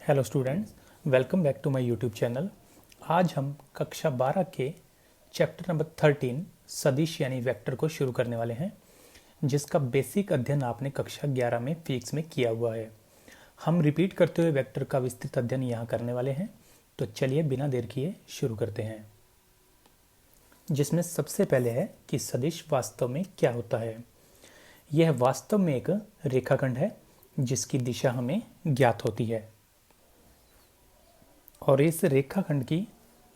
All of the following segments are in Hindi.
Hello students, welcome back to my YouTube channel. आज हम कक्षा 12 के चैप्टर नंबर 13 सदिश यानी वेक्टर को शुरू करने वाले हैं, जिसका बेसिक अध्ययन आपने कक्षा 11 में फिजिक्स में किया हुआ है। हम रिपीट करते हुए वेक्टर का विस्तृत अध्ययन यहाँ करने वाले हैं। तो चलिए बिना देर किए शुरू करते हैं, जिसमें सबसे पहले है कि सदिश वास्तव में क्या होता है। यह वास्तव में एक रेखाखंड है जिसकी दिशा हमें ज्ञात होती है और इस रेखाखंड की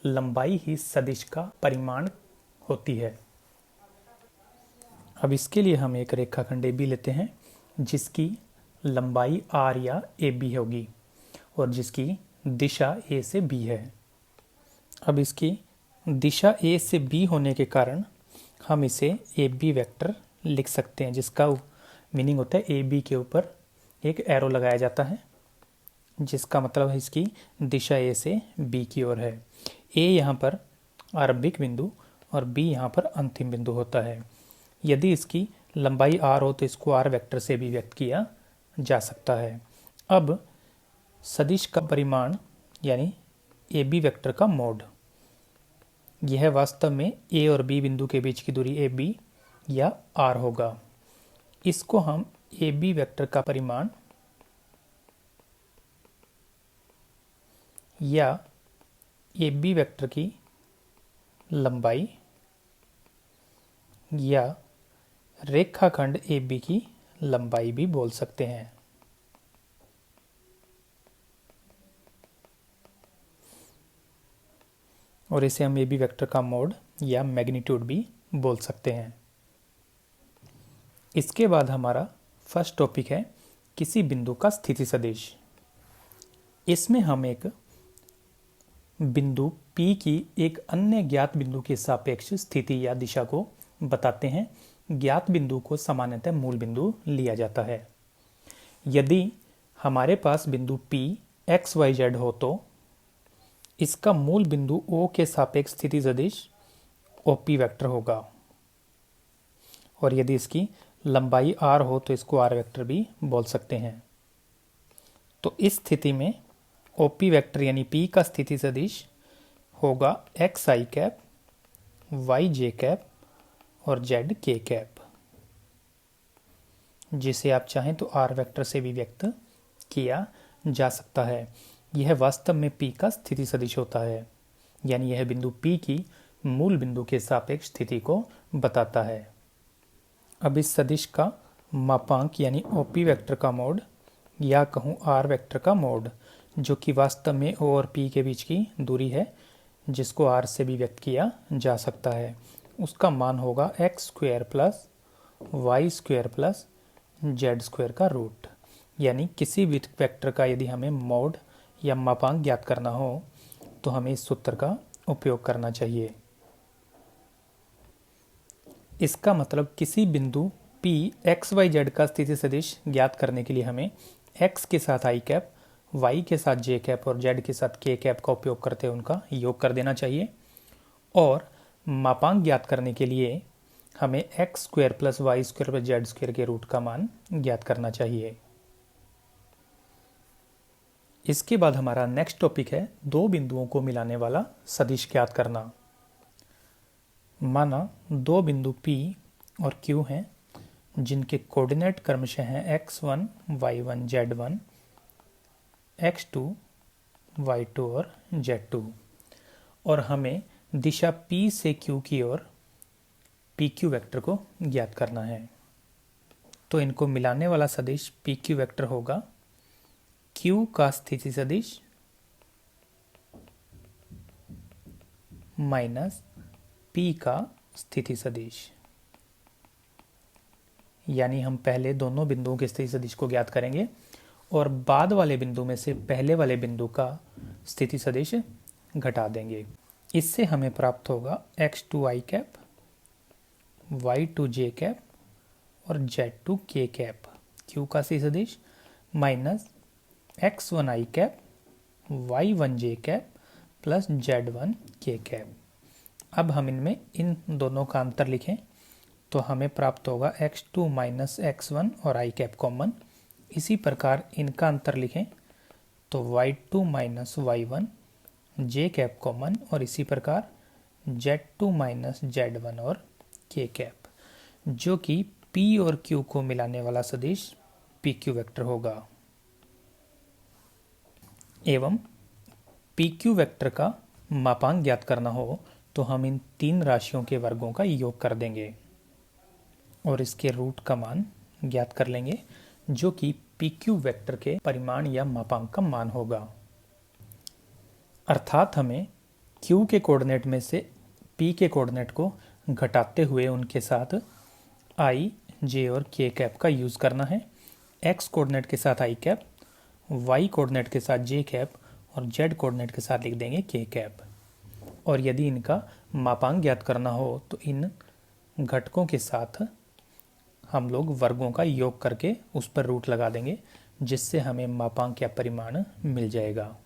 लंबाई ही सदिश का परिमाण होती है। अब इसके लिए हम एक रेखाखंड AB लेते हैं जिसकी लंबाई R या AB होगी और जिसकी दिशा A से B है। अब इसकी दिशा A से B होने के कारण हम इसे AB वेक्टर लिख सकते हैं, जिसका मीनिंग होता है AB के ऊपर एक एरो लगाया जाता है, जिसका मतलब है इसकी दिशा A से B की ओर है। A यहाँ पर आरंभिक बिंदु और B यहाँ पर अंतिम बिंदु होता है। यदि इसकी लंबाई R हो तो इसको R वेक्टर से भी व्यक्त किया जा सकता है। अब सदिश का परिमाण यानी AB वेक्टर का मोड, यह वास्तव में A और B बिंदु के बीच की दूरी AB या R होगा। इसको हम AB वेक्टर का परिमाण या AB वेक्टर की लंबाई या रेखाखंड AB की लंबाई भी बोल सकते हैं। और इसे हम AB वेक्टर का मोड या मैग्नीट्यूड भी बोल सकते हैं। इसके बाद हमारा फर्स्ट टॉपिक है किसी बिंदु का स्थिति सदिश। इसमें हम एक बिंदु P की एक अन्य ज्ञात बिंदु के सापेक्ष स्थिति या दिशा को बताते हैं। ज्ञात बिंदु को सामान्यतः मूल बिंदु लिया जाता है। यदि हमारे पास बिंदु P XYZ हो तो इसका मूल बिंदु O के सापेक्ष स्थिति सदिश OP वेक्टर होगा और यदि इसकी लंबाई R हो तो इसको R वेक्टर भी बोल सकते हैं। तो इस स्थिति में OP वेक्टर यानी P का स्थिति सदिश होगा XI कैप, YJ कैप और ZK कैप, जिसे आप चाहें तो R वेक्टर से भी व्यक्त किया जा सकता है। यह वास्तव में P का स्थिति सदिश होता है, यानी यह बिंदु P की मूल बिंदु के सापेक्ष स्थिति को बताता है। अब इस सदिश का मापांक यानी OP वेक्टर का मोड या कहूँ R वेक्टर का मोड, जो कि वास्तव में O और P के बीच की दूरी है, जिसको R से भी व्यक्त किया जा सकता है, उसका मान होगा x square plus Y square plus Z square का रूट। यानी किसी भी वेक्टर का यदि हमें मोड या मापांक ज्ञात करना हो तो हमें इस सूत्र का उपयोग करना चाहिए। इसका मतलब किसी बिंदु P XYZ का स्थिति सदिश ज्ञात करने के लिए हमें x के साथ I कैप, y के साथ j कैप और z के साथ k कैप का उपयोग करते हुए उनका योग कर देना चाहिए। और मापांक ज्ञात करने के लिए हमें x square plus Y square plus Z square के रूट का मान ज्ञात करना चाहिए। इसके बाद हमारा नेक्स्ट टॉपिक है दो बिंदुओं को मिलाने वाला सदिश ज्ञात करना। माना दो बिंदु P और Q हैं जिनके कोऑर्डिनेट क्रमशः हैं x1, y1, z1, x2, y2 और z2 और हमें दिशा P से Q की ओर PQ वेक्टर को ज्ञात करना है। तो इनको मिलाने वाला सदिश PQ वेक्टर होगा Q का स्थिति सदिश माइनस P का स्थिति सदिश। यानी हम पहले दोनों बिंदुओं के स्थिति सदिश को ज्ञात करेंगे और बाद वाले बिंदु में से पहले वाले बिंदु का स्थिति सदिश घटा देंगे। इससे हमें प्राप्त होगा x2i कैप, y2j कैप और z2k कैप q का स्थिति सदिश minus x1i cap, y1j cap plus z1k cap. अब हम इनमें इन दोनों का अंतर लिखें तो हमें प्राप्त होगा x2 माइनस x1 और i कैप कॉमन। इसी प्रकार इनका अंतर लिखें तो y2 माइनस y1 जे कैप कॉमन, और इसी प्रकार z2 माइनस z1 और k कैप, जो कि p और q को मिलाने वाला सदिश pq वेक्टर होगा। एवं pq वेक्टर का मापांक ज्ञात करना हो तो हम इन तीन राशियों के वर्गों का योग कर देंगे और इसके रूट का मान ज्ञात कर लेंगे, जो कि pq वेक्टर के परिमाण या मापांक का मान होगा। अर्थात हमें q के कोऑर्डिनेट में से p के कोऑर्डिनेट को घटाते हुए उनके साथ i, j और k कैप का यूज करना है। x कोऑर्डिनेट के साथ i कैप, y कोऑर्डिनेट के साथ j कैप और z कोऑर्डिनेट के साथ लिख देंगे k कैप। और यदि इनका मापांक ज्ञात करना हो तो इन घटकों के साथ हम लोग वर्गों का योग करके उस पर रूट लगा देंगे, जिससे हमें मापांक या परिमाण मिल जाएगा।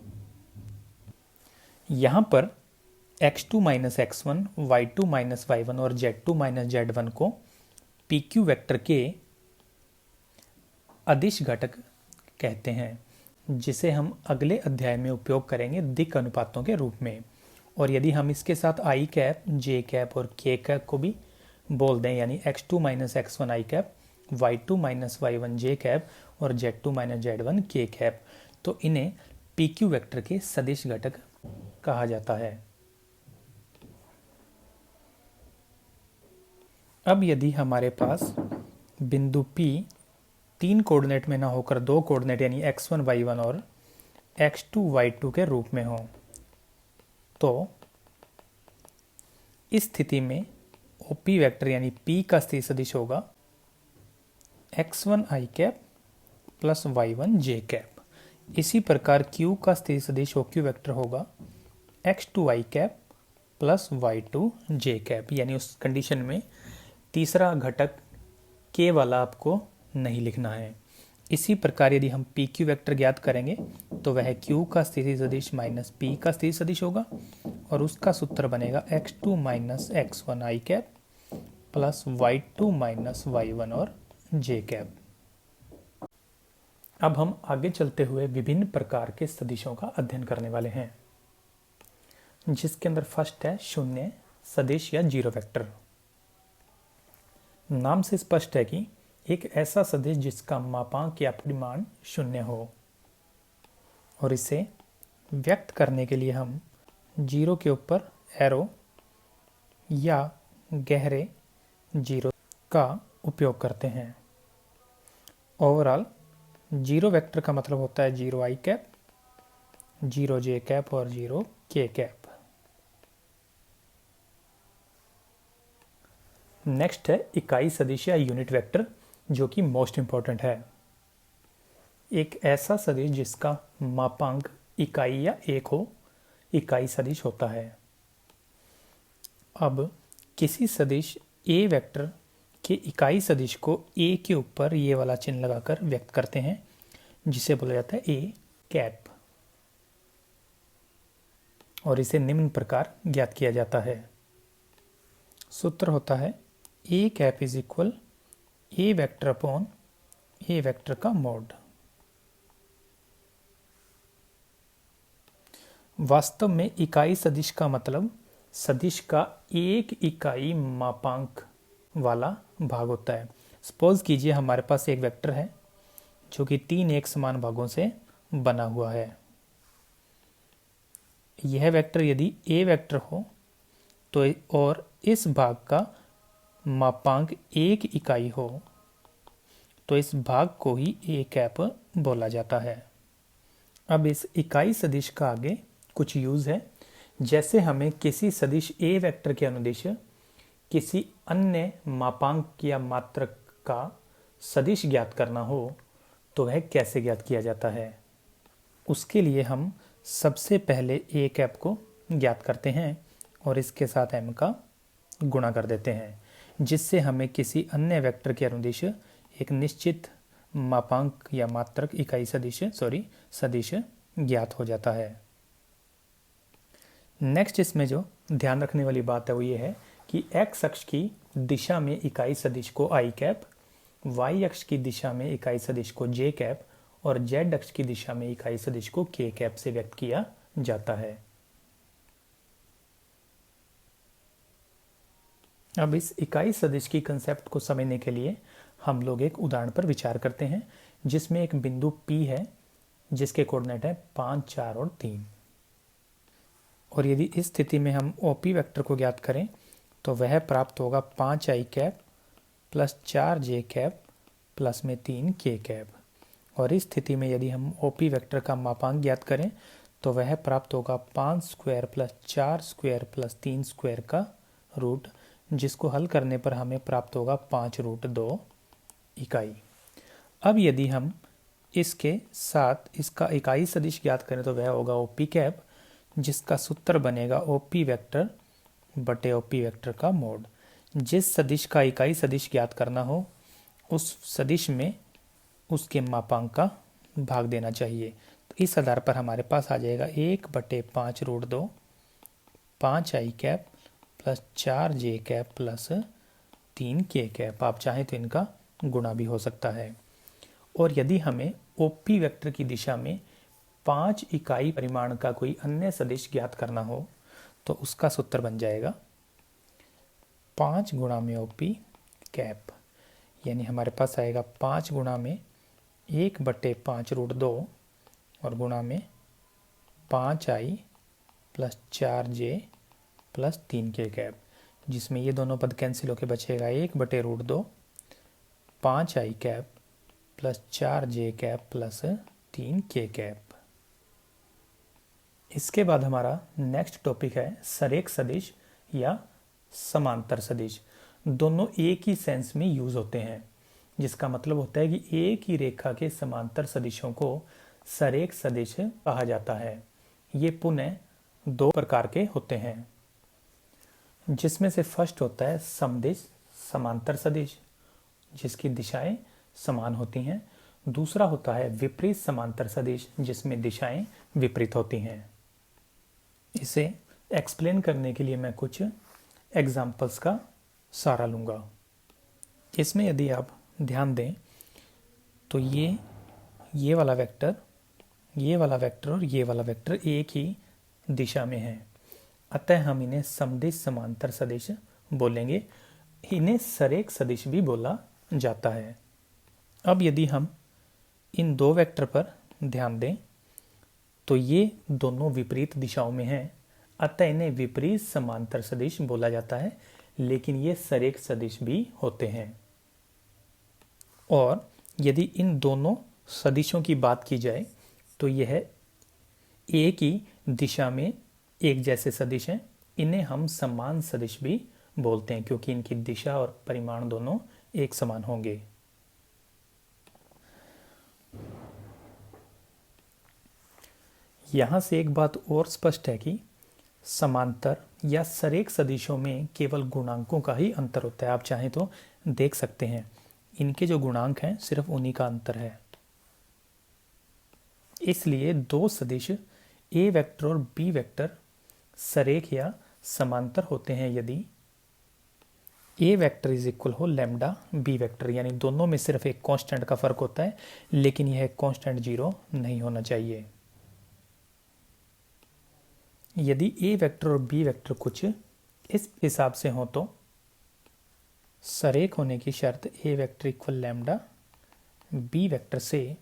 यहाँ पर x2 minus x1, y2 minus y1 और z2 माइनस z1 को pq वेक्टर के अदिश घटक कहते हैं, जिसे हम अगले अध्याय में उपयोग करेंगे दिक् अनुपातों के रूप में। और यदि हम इसके साथ i कैप, j कैप और k कैप को भी बोल दें, यानी x2 minus x1 i cap, y2 minus y1 j cap और z2 minus z1 k cap, तो इन्हें pq वेक्टर के सदिश घटक कहा जाता है। अब यदि हमारे पास बिंदु P तीन कोऑर्डिनेट में ना होकर दो कोऑर्डिनेट यानी x1 y1 और x2 y2 के रूप में हो, तो इस स्थिति में OP वेक्टर यानी P का स्थिर सदिश होगा x1 i cap plus y1 j cap. इसी प्रकार Q का स्थिर सदिश OQ वेक्टर होगा x2 i cap plus y2 j cap. यानी उस कंडीशन में तीसरा घटक k वाला आपको नहीं लिखना है। इसी प्रकार यदि हम PQ वेक्टर ज्ञात करेंगे तो वह Q का स्थिति सदिश माइनस P का स्थिति सदिश होगा और उसका सूत्र बनेगा x2 minus x1 i cap plus y2 minus y1 और j कैप। अब हम आगे चलते हुए विभिन्न प्रकार के सदिशों का अध्ययन करने वाले हैं, जिसके अंदर फर्स्ट है शून्य सदिश या जीरो वेक्टर। नाम से स्पष्ट है कि एक ऐसा सदिश जिसका मापांक या परिमाण शून्य हो, और इसे व्यक्त करने के लिए हम जीरो के ऊपर एरो या गहरे जीरो का उपयोग करते हैं। ओवरऑल जीरो वेक्टर का मतलब होता है जीरो आई कैप, जीरो जे कैप और जीरो के कैप। नेक्स्ट है इकाई सदिश या यूनिट वेक्टर, जो कि मोस्ट इंपॉर्टेंट है। एक ऐसा सदिश जिसका मापांक इकाई या एक हो, इकाई सदिश होता है। अब किसी सदिश ए वेक्टर के इकाई सदिश को ए के ऊपर ये वाला चिन्ह लगाकर व्यक्त करते हैं, जिसे बोला जाता है ए कैप, और इसे निम्न प्रकार ज्ञात किया जाता है। सूत्र होता है A cap is equal A vector upon A vector का मॉड। वास्तव में इकाई सदिश का मतलब सदिश का एक इकाई मापांक वाला भाग होता है। सपोज कीजिए हमारे पास एक वेक्टर है जो कि तीन एक समान भागों से बना हुआ है। यह वेक्टर यदि ए वेक्टर हो तो और इस भाग का मापांक एक इकाई हो तो इस भाग को ही ए कैप बोला जाता है। अब इस इकाई सदिश का आगे कुछ यूज है। जैसे हमें किसी सदिश ए वेक्टर के अनुदिश किसी अन्य मापांक या मात्रक का सदिश ज्ञात करना हो तो वह कैसे ज्ञात किया जाता है। उसके लिए हम सबसे पहले ए कैप को ज्ञात करते हैं और इसके साथ m का गुणा कर देते हैं, जिससे हमें किसी अन्य वेक्टर के अनुदिश एक निश्चित मापांक या मात्रक इकाई सदिश ज्ञात हो जाता है। नेक्स्ट इसमें जो ध्यान रखने वाली बात है वो ये है कि x अक्ष की दिशा में इकाई सदिश को i कैप, y अक्ष की दिशा में इकाई सदिश को j कैप और जेड अक्ष की दिशा में इकाई सदिश को के कैप से व्यक्त किया जाता है। अब इस इकाई सदिश की कंसेप्ट को समझने के लिए हम लोग एक उदाहरण पर विचार करते हैं, जिसमें एक बिंदु P है जिसके कोऑर्डिनेट है 5, 4 और 3। और यदि इस स्थिति में हम OP वेक्टर को ज्ञात करें तो वह प्राप्त होगा 5i cap plus 4j cap plus में 3k कैप। और इस स्थिति में यदि हम OP वेक्टर का मापांक ज्ञात करें तो वह प्राप्त होगा 5 square plus 4 square plus 3 square का रूट, जिसको हल करने पर हमें प्राप्त होगा 5√2 इकाई। अब यदि हम इसके साथ इसका इकाई सदिश ज्ञात करें तो वह होगा OP कैप, जिसका सूत्र बनेगा OP वेक्टर बटे OP वेक्टर का मोड। जिस सदिश का इकाई सदिश ज्ञात करना हो उस सदिश में उसके मापांक का भाग देना चाहिए। तो इस आधार पर हमारे पास आ जाएगा 1/5√2 5i cap plus 4j cap plus 3k cap. आप चाहें तो इनका गुणा भी हो सकता है। और यदि हमें OP वेक्टर की दिशा में 5 इकाई परिमाण का कोई अन्य सदिश ज्ञात करना हो तो उसका सूत्र बन जाएगा 5 गुणा में OP कैप, यानी हमारे पास आएगा 5 गुणा में 1/5√2 और गुणा में 5i plus 4j plus 3k cap, जिसमें ये दोनों पद कैंसिल होकर बचेगा 1/√2 5i cap plus 4j cap plus 3k cap. इसके बाद हमारा नेक्स्ट टॉपिक है सरेख सदिश या समांतर सदिश। दोनों एक ही सेंस में यूज होते हैं, जिसका मतलब होता है कि एक ही रेखा के समांतर सदिशों को सरेख सदिश कहा जाता है। ये पुनः 2 प्रकार के होते हैं, जिसमें से फर्स्ट होता है समदिश समांतर सदिश, जिसकी दिशाएं समान होती हैं। दूसरा होता है विपरीत समांतर सदिश, जिसमें दिशाएं विपरीत होती हैं। इसे एक्सप्लेन करने के लिए मैं कुछ एग्जाम्पल्स का सहारा लूँगा। इसमें यदि आप ध्यान दें तो ये वाला वेक्टर, ये वाला वेक्टर और ये वाला वेक्टर एक ही दिशा में है, अतः हम इन्हें समदिश समांतर सदिश बोलेंगे। इन्हें सरेख सदिश भी बोला जाता है। अब यदि हम इन 2 वेक्टर पर ध्यान दें तो ये दोनों विपरीत दिशाओं में हैं, अतः इन्हें विपरीत समांतर सदिश बोला जाता है, लेकिन ये सरेख सदिश भी होते हैं। और यदि इन दोनों सदिशों की बात की जाए तो यह एक ही दिशा में एक जैसे सदिश हैं। इन्हें हम समान सदिश भी बोलते हैं, क्योंकि इनकी दिशा और परिमाण दोनों एक समान होंगे। यहाँ से एक बात और स्पष्ट है कि समांतर या सरेख सदिशों में केवल गुणांकों का ही अंतर होता है। आप चाहें तो देख सकते हैं, इनके जो गुणांक हैं सिर्फ उन्हीं का अंतर है। इसलिए 2 सदिश A वेक्टर और B वेक्टर सरेख या समांतर होते हैं यदि A वेक्टर इज इक्वल हो लैम्डा B वेक्टर, यानी दोनों में सिर्फ एक कांस्टेंट का फर्क होता है, लेकिन यह कांस्टेंट 0 नहीं होना चाहिए। यदि A वेक्टर और B वेक्टर कुछ इस हिसाब से हो तो सरेख होने की शर्त A vector equal lambda B vector से,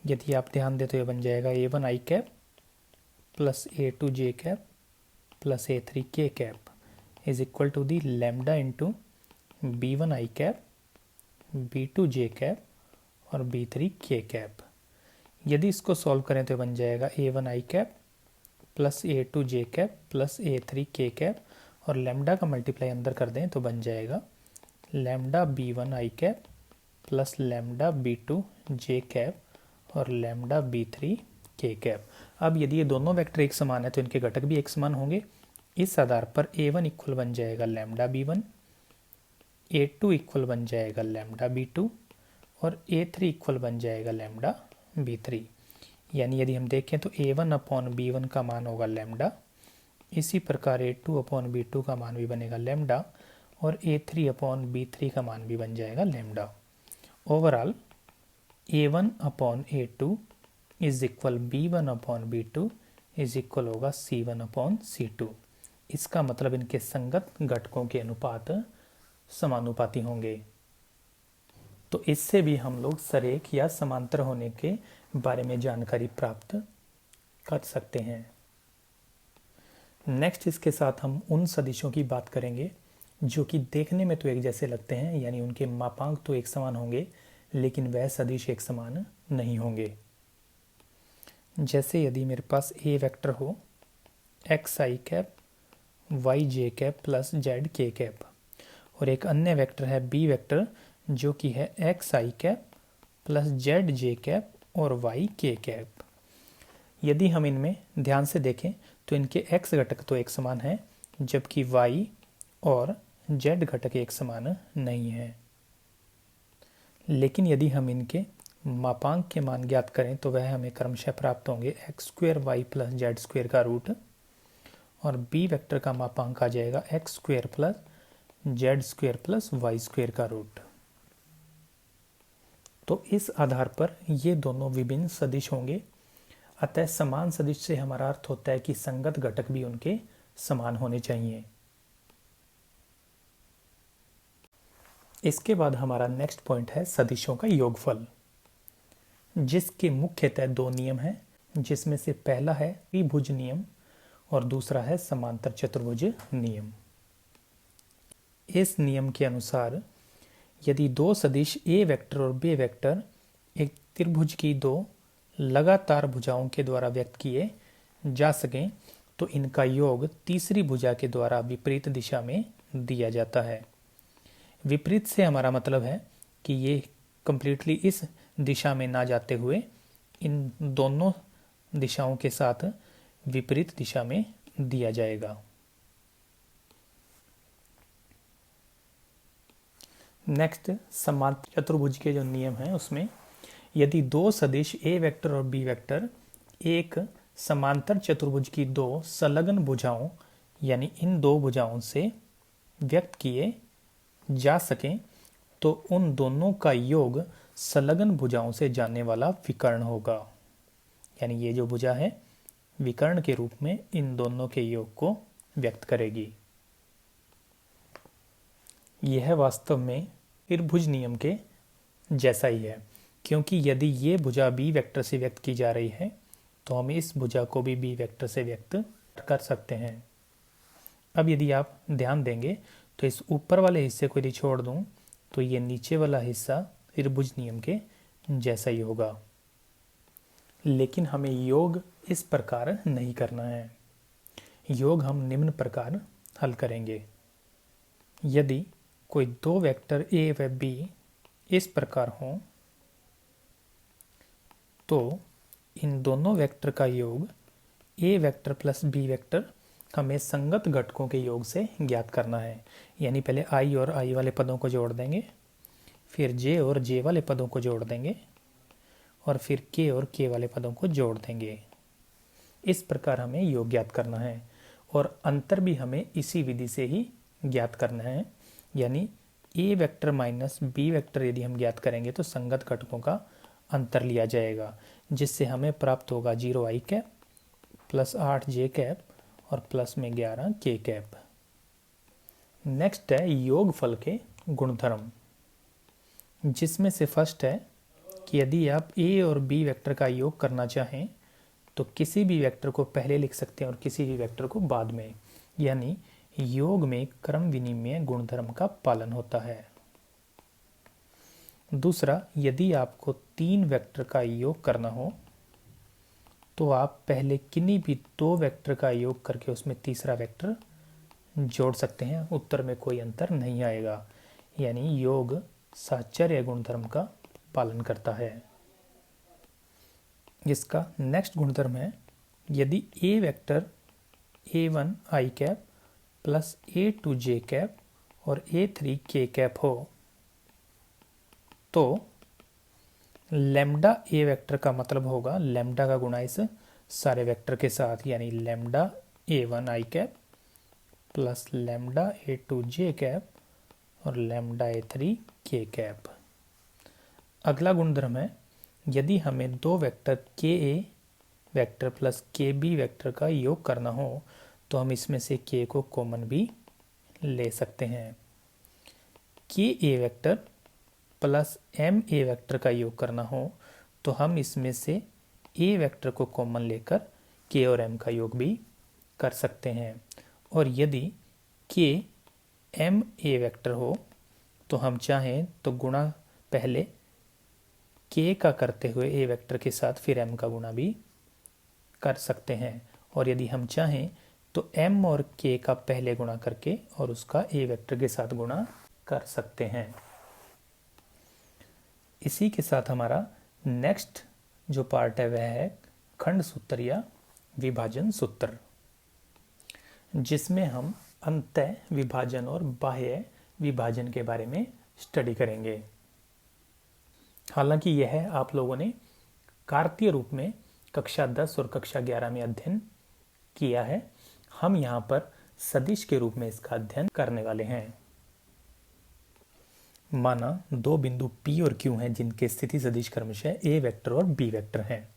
यदि आप ध्यान दें तो यह बन जाएगा A1i cap plus A2j cap plus A3k cap is equal to the lambda into B1i cap B2j cap और B3k कैप। यदि इसको सॉल्व करें तो बन जाएगा A1i cap plus A2j cap plus A3k cap और लैम्डा का मल्टीप्लाई अंदर कर दें तो बन जाएगा lambda B1i cap plus lambda B2j cap और लैम्डा B3k कैप। अब यदि ये दोनों वेक्टर एक समान है तो इनके घटक भी एक समान होंगे। इस आधार पर A1 इक्वल बन जाएगा लैम्डा B1, A2 इक्वल बन जाएगा लैम्डा B2 और A3 इक्वल बन जाएगा लैम्डा B3। यानी यदि हम देखें तो A1 अपॉन B1 का मान होगा लैम्डा, इसी प्रकार A2 अपॉन B2 का मान भी बनेगा लैम्डा और A3 अपॉन B3 का मान भी बन जाएगा lambda. Overall A1 upon A2 is equal B1 upon B2 is equal होगा C1 अपॉन C2। इसका मतलब इनके संगत घटकों के अनुपात समानुपाती होंगे। तो इससे भी हम लोग सरेख या समांतर होने के बारे में जानकारी प्राप्त कर सकते हैं। नेक्स्ट इसके साथ हम उन सदिशों की बात करेंगे जो कि देखने में तो एक जैसे लगते हैं, यानी उनके मापांक तो एक समान होंगे लेकिन वह सदिश एक समान नहीं होंगे। जैसे यदि मेरे पास ए वेक्टर हो एक्स आई कैप वाई जे कैप प्लस जेड के कैप, और एक अन्य वेक्टर है बी वेक्टर जो कि है एक्स आई cap plus Z J cap और वाई के कैप। यदि हम इनमें ध्यान से देखें तो इनके x घटक तो एक समान है, जबकि y और z घटक एक समान नहीं है। लेकिन यदि हम इनके मापांक के मान ज्ञात करें तो वह हमें क्रमशः प्राप्त होंगे X square Y plus Z square का रूट, और b वेक्टर का मापांक आ जाएगा X square plus Z square plus Y square का रूट। तो इस आधार पर ये दोनों विभिन्न सदिश होंगे। अतः समान सदिश से हमारा अर्थ होता है कि संगत घटक भी उनके समान होने चाहिए। इसके बाद हमारा नेक्स्ट पॉइंट है सदिशों का योगफल, जिसके मुख्यतः दो नियम हैं, जिसमें से पहला है त्रिभुज नियम और दूसरा है समांतर चतुर्भुज नियम। इस नियम के अनुसार यदि दो सदिश ए वेक्टर और बी वेक्टर एक त्रिभुज की दो लगातार भुजाओं के द्वारा व्यक्त किए जा सकें तो इनका योग तीसरी भुजा के द्वारा विपरीत दिशा में दिया जाता है। विपरीत से हमारा मतलब है कि ये कंप्लीटली इस दिशा में ना जाते हुए इन दोनों दिशाओं के साथ विपरीत दिशा में दिया जाएगा। नेक्स्ट समांतर चतुर्भुज के जो नियम हैं उसमें यदि दो सदिश ए वेक्टर और बी वेक्टर एक समांतर चतुर्भुज की दो संलग्न भुजाओं यानी इन दो भुजाओं से व्यक्त किए जा सकें तो उन दोनों का योग संलग्न भुजाओं से जाने वाला विकर्ण होगा। यानी ये जो भुजा है विकर्ण के रूप में इन दोनों के योग को व्यक्त करेगी। यह वास्तव में त्रिभुज नियम के जैसा ही है, क्योंकि यदि ये भुजा बी वेक्टर से व्यक्त की जा रही है तो हम इस भुजा को भी बी वेक्टर से व्यक्त कर सकते हैं। अब यदि आप ध्यान देंगे तो इस ऊपर वाले हिस्से को यदि छोड़ दूं तो ये नीचे वाला हिस्सा त्रिभुज नियम के जैसा ही होगा। लेकिन हमें योग इस प्रकार नहीं करना है। योग हम निम्न प्रकार हल करेंगे। यदि कोई दो वेक्टर ए व बी इस प्रकार हों तो इन दोनों वेक्टर का योग ए वेक्टर प्लस बी वेक्टर हमें संगत घटकों के योग से ज्ञात करना है। यानी पहले आई और आई वाले पदों को जोड़ देंगे, फिर जे और जे वाले पदों को जोड़ देंगे और फिर के और के वाले पदों को जोड़ देंगे। इस प्रकार हमें योग ज्ञात करना है और अंतर भी हमें इसी विधि से ही ज्ञात करना है। यानी ए वेक्टर माइनस बी वेक्टर यदि हम ज्ञात करेंगे तो संगत घटकों का अंतर लिया जाएगा, जिससे हमें प्राप्त होगा 0 आई कैप प्लस 8 जे कैप और प्लस में 11 के कैप। नेक्स्ट है योगफल के गुणधर्म, जिसमें से फर्स्ट है कि यदि आप ए और बी वेक्टर का योग करना चाहें तो किसी भी वेक्टर को पहले लिख सकते हैं और किसी भी वेक्टर को बाद में। यानी योग में क्रम विनिमय गुणधर्म का पालन होता है। दूसरा, यदि आपको तीन वेक्टर का योग करना हो तो आप पहले किन्हीं भी दो वेक्टर का योग करके उसमें तीसरा वेक्टर जोड़ सकते हैं, उत्तर में कोई अंतर नहीं आएगा। यानी योग साहचर्य गुणधर्म का पालन करता है। इसका नेक्स्ट गुणधर्म है यदि ए वेक्टर a1 आई कैप प्लस a2 जे कैप और a3 के कैप हो तो लैम्डा ए वेक्टर का मतलब होगा लैम्डा का गुणा इस सारे वेक्टर के साथ, यानी लैम्डा a1 आई कैप प्लस लैम्डा a2 जे कैप और लैम्डा a3 के कैप। अगला गुणधर्म है यदि हमें दो वेक्टर के ए वेक्टर प्लस के बी वेक्टर का योग करना हो तो हम इसमें से के को कॉमन भी ले सकते हैं। K A vector plus M A vector का योग करना हो तो हम इसमें से ए वेक्टर को कॉमन लेकर के और एम का योग भी कर सकते हैं। और यदि के एम ए वेक्टर हो तो हम चाहें तो गुणा पहले के का करते हुए ए वेक्टर के साथ फिर एम का गुणा भी कर सकते हैं। और यदि हम चाहें तो एम और के का पहले गुणा करके और उसका ए वेक्टर के साथ गुणा कर सकते हैं। इसी के साथ हमारा नेक्स्ट जो पार्ट है वह है खंड सूत्र या विभाजन सूत्र, जिसमें हम अंतः विभाजन और बाह्य विभाजन के बारे में स्टडी करेंगे। हालांकि यह आप लोगों ने कार्तीय रूप में कक्षा 10 और कक्षा 11 में अध्ययन किया है। हम यहाँ पर सदिश के रूप में इसका अध्ययन करने वाले हैं। माना दो बिंदु P और Q हैं जिनके स्थिति सदिश क्रमशः A वेक्टर और B वेक्टर हैं,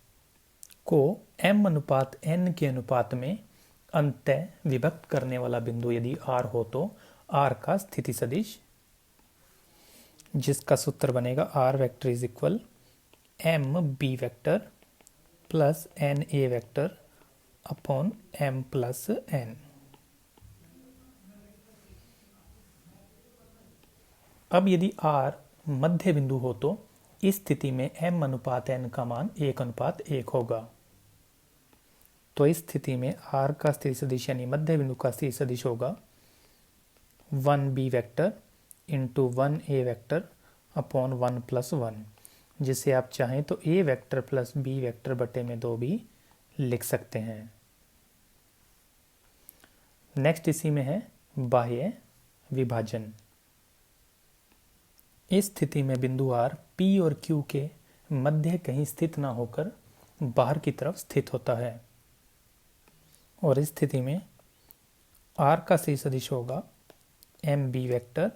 को M अनुपात N के अनुपात में अंतः विभक्त करने वाला बिंदु यदि R हो तो R का स्थिति सदिश, जिसका सूत्र बनेगा R vector is equal M B vector plus N A vector upon M plus N। अब यदि R मध्य बिंदु हो तो इस स्थिति में M अनुपात N का मान 1:1 होगा। तो इस स्थिति में R का स्थिति सदिश यानी मध्य बिंदु का स्थिति सदिश होगा 1B vector into 1A vector upon 1 plus 1, जिसे आप चाहें तो A vector plus B vector बटे में 2 भी लिख सकते हैं। नेक्स्ट इसी में है बाह्य विभाजन। इस स्थिति में बिंदु R P और Q के मध्य कहीं स्थित ना होकर बाहर की तरफ स्थित होता है, और इस स्थिति में R का स्थिति सदिश होगा MB vector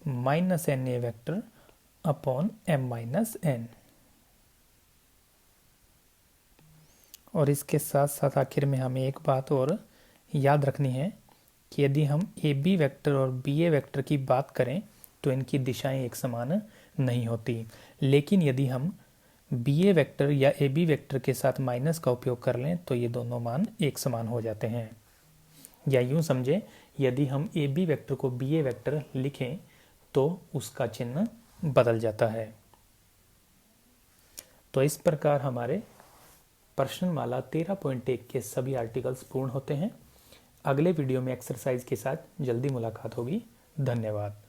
minus NA vector upon M minus N। और इसके साथ साथ आखिर में हमें एक बात और याद रखनी है कि यदि हम AB वेक्टर और BA वेक्टर की बात करें तो इनकी दिशाएं एक समान नहीं होती, लेकिन यदि हम BA वेक्टर या AB वेक्टर के साथ माइनस का उपयोग कर लें तो ये दोनों मान एक समान हो जाते हैं। या यूं समझें, यदि हम AB वेक्टर को BA वेक्टर लिखें तो उसका चिन्ह बदल जाता है। तो इस प्रकार हमारे प्रश्नमाला 13.1 के सभी आर्टिकल्स पूर्ण होते हैं। अगले वीडियो में एक्सरसाइज के साथ जल्दी मुलाकात होगी। धन्यवाद।